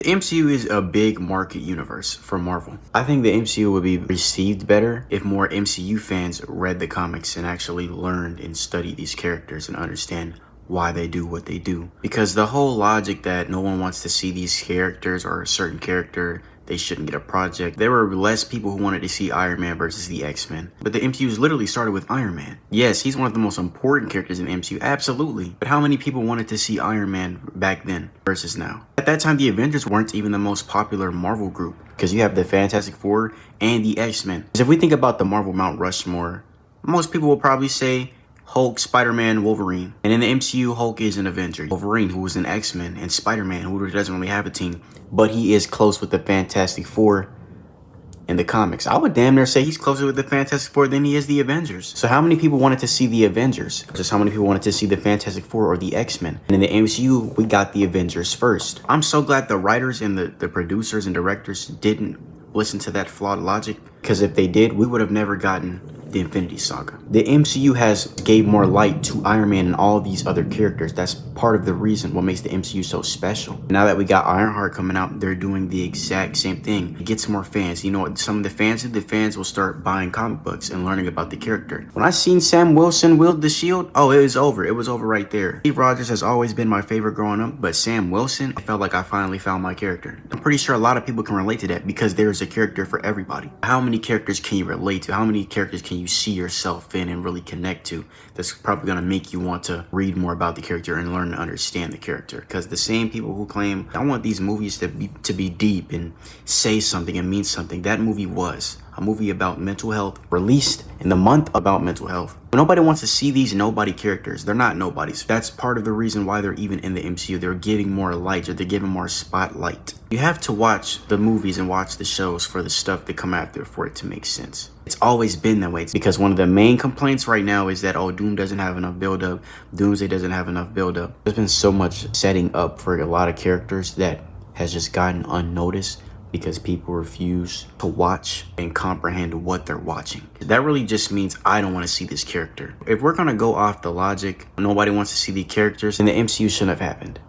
The MCU is a big market universe for Marvel. I think the MCU would be received better if more MCU fans read the comics and actually learned and studied these characters and understand why they do what they do. Because the whole logic that no one wants to see these characters or a certain character, they shouldn't get a project. There were less people who wanted to see Iron Man versus the X-Men. But the MCU's literally started with Iron Man. Yes, he's one of the most important characters in the MCU, absolutely. But how many people wanted to see Iron Man back then versus now? At that time, the Avengers weren't even the most popular Marvel group, because you have the Fantastic Four and the X-Men. Because if we think about the Marvel Mount Rushmore, most people will probably say Hulk, Spider-Man, Wolverine. And in the MCU, Hulk is an Avenger. Wolverine, who was an X-Men, and Spider-Man, who doesn't really have a team, but he is close with the Fantastic Four in the comics. I would damn near say he's closer with the Fantastic Four than he is the Avengers. So how many people wanted to see the Avengers? Just how many people wanted to see the Fantastic Four or the X-Men? And in the MCU, we got the Avengers first. I'm so glad the writers and the producers and directors didn't listen to that flawed logic, because if they did, we would have never gotten the Infinity Saga. The MCU has gave more light to Iron Man and all these other characters. That's part of the reason what makes the MCU so special. Now that we got Ironheart coming out, they're doing the exact same thing. It gets more fans. You know what some of the fans will start buying comic books and learning about the character. When I seen Sam Wilson wield the shield, oh, it was over. It was over right there. Steve Rogers has always been my favorite growing up, but Sam Wilson, I felt like I finally found my character. I'm pretty sure a lot of people can relate to that because there's a character for everybody. How many characters can you relate to? How many characters can you see yourself in and really connect to? That's probably going to make you want to read more about the character and learn to understand the character. Because the same people who claim I want these movies to be deep and say something and mean something, that movie was a movie about mental health, released in the month about mental health. Nobody wants to see these nobody characters. They're not nobodies. That's part of the reason why they're even in the MCU. They're giving more light, or they're giving more spotlight. You have to watch the movies and watch the shows for the stuff that come after for it to make sense. It's always been that way. It's because one of the main complaints right now is that, oh, Doom doesn't have enough build-up. Doomsday doesn't have enough build-up. There's been so much setting up for a lot of characters that has just gotten unnoticed because people refuse to watch and comprehend what they're watching. That really just means I don't want to see this character. If we're gonna go off the logic, nobody wants to see the characters, then the MCU shouldn't have happened.